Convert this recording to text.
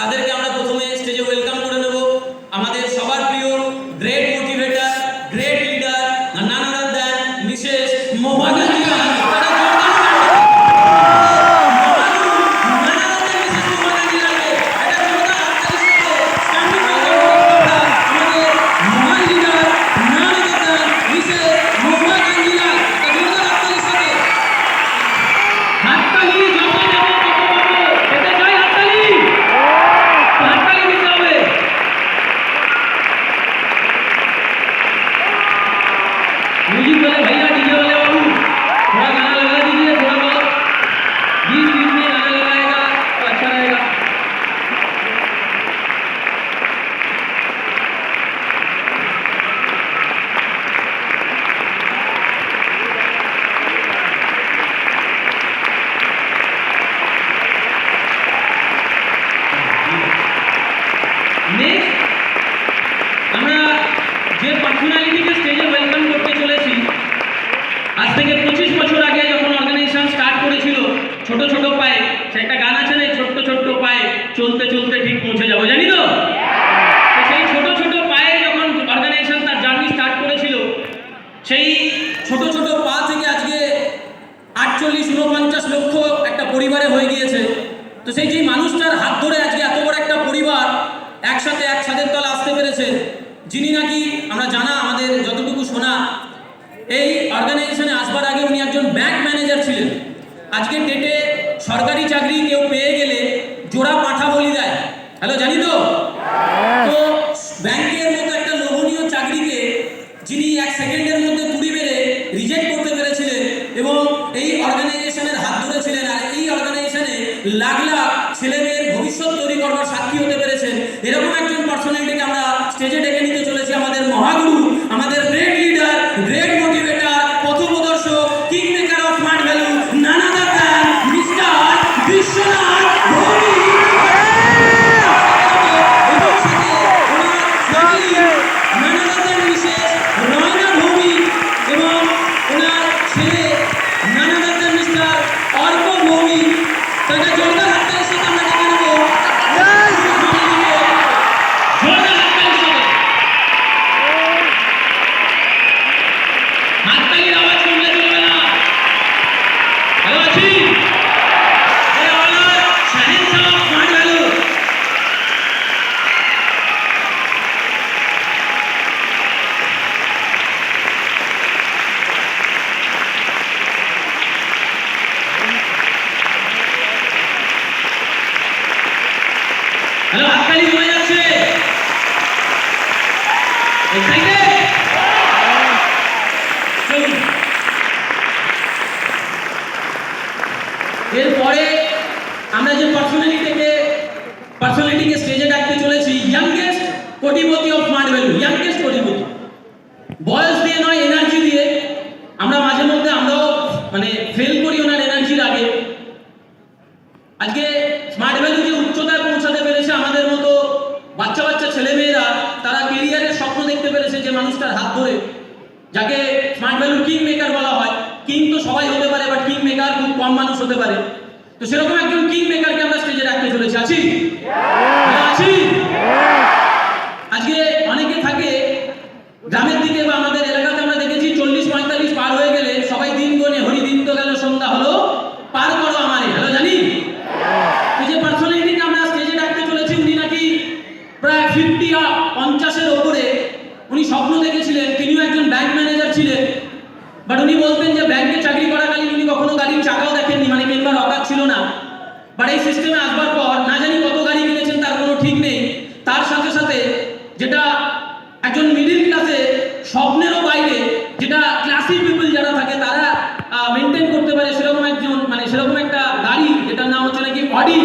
তাদেরকে আমরা প্রথমে স্টেজে ওয়েলকাম করে নেব। আমাদের সবার প্রিয় গ্রেট মোটিভেটর, গ্রেট লিডার, নান আদার দ্যান মিসেস মহুয়া গান্ধী। म्यूजिक वाले भैया, डीजे वाले बाबू, थोड़ा गाना लगा दीजिए, थोड़ा बहुत 20-20 में गाना लगाएगा तो अच्छा रहेगा। नेक्स्ट আমরা যে পার্সোনালিটিকে স্টেজে ওয়েলকাম করতে চলেছি, আজ থেকে 25 বছর আগে যখন অর্গানাইজেশন স্টার্ট করেছিল ছোট ছোট পায়ে, একটা গান আছে না, ছোট্ট ছোট্ট পায়ে চলতে চলতে ঠিক পৌঁছে যাবো, জানি তো? সেই ছোট ছোট পায়ে যখন অর্গানাইজেশন তার জার্নি স্টার্ট করেছিল, সেই ছোট ছোট পা থেকে আজকে 48-49 লক্ষ একটা পরিবারে হয়ে গিয়েছে। তো সেই যে মানুষটার হাত ধরে আজকে এত বড় একটা পরিবার একসাথে এক ছাদের তলে আসতে পেরেছে, যিনি নাকি আমরা জানা, আমাদের যতটুকু শোনা, এই অর্গানাইজেশনে আসবার আগে উনি একজন ব্যাংক ম্যানেজার ছিলেন। আজকে ডেটে সরকারি চাকরি কেউ পেয়ে গেলে জোড়া পাঠা বলি দেয়, হ্যালো, জানি তো? তো ব্যাংকের মতো একটা লোভনীয় চাকরিকে যিনি 1 সেকেন্ডের মধ্যে তুড়ি মেরে রিজেক্ট করতে পেরেছিলেন এবং এই অর্গানাইজেশনের হাত ধরেছিলেন, আর এই অর্গানাইজেশনে লাখ লাখ ছেলেমেয়ের ভবিষ্যৎ তৈরি করবার সাক্ষী হতে পেরেছেন, এরকম একজন পার্সোনালিটিকে আমরা স্টেজে ডেকে নিতে চলেছি। আমাদের মহাগুরু, আমাদের গ্রেট লিডার, গ্রেট মোটিভেটর, পথপ্রদর্শক, king maker of smart value, none other than mister Biswanath Bhowmik. Hello, হাততালি হয়ে যাচ্ছে? এরপরে আমরা যে পার্সোনালিটিকে স্টেজে ডাকতে চলেছি, ইয়াংগেস্ট কোটিপতি অফ স্মার্ট ভ্যালু। ইয়াংগেস্ট কোটিপতি, বয়স দিয়ে নয়, এনার্জি দিয়ে। আমরা মাঝে মধ্যে আমরাও ফেল করি ওনার এনার্জির আগে। আজকে স্মার্ট ভ্যালু যে উচ্চতায় পৌঁছাতে পেরেছে, আমাদের মতো বাচ্চা বাচ্চা ছেলেমেয়েরা তারা কেরিয়ারের স্বপ্ন দেখতে পেরেছে যে মানুষটার হাত ধরে, যাকে স্মার্ট ভ্যালুর কিং মেকার বলা হয়। কিং তো সবাই হতে পারে, বাট কিং মেকার খুব কম মানুষ হতে পারে। তো সেরকম একজন কিং মেকারকে আমরা স্টেজে রাখতে চলেছি। আছি? আজকে অনেকে থাকে গ্রামের দিকে বা আমাদের এলাকাতে, আমরা দেখেছি 40-45 পার হয়ে গেলে সবাই দিন গনে, হরি দিন তো গেল, সন্ধ্যা হলো, পার করো আমারে, হ্যালো, জানি? যে পার্সোনালিটিকে আমরা স্টেজে ডাকতে চলেছি, উনি নাকি প্রায় 50-এর ওপরে উনি স্বপ্ন দেখেছিলেন। তিনিও একজন ব্যাংক ম্যানেজার ছিলেন, বাট উনি বলতেন যে ব্যাংকে চাকরি করাকালীন উনি কখনো গাড়ির চাকাও দেখেননি, কিনবার অকাত ছিল না। বাট এই সিস্টেমে আসবার পর না জানি কত গাড়ি কিনেছেন, তার কোনো ঠিক নেই। তার সাথে সাথে যেটা একজন মিডিল ক্লাসে স্বপ্নেরও বাইরে, যেটা ক্লাসি পিপল যারা থাকে তারা মেনটেন করতে পারে, সেরকম একজন সেরকম একটা গাড়ি, যেটার নাম হচ্ছে নাকি অডি।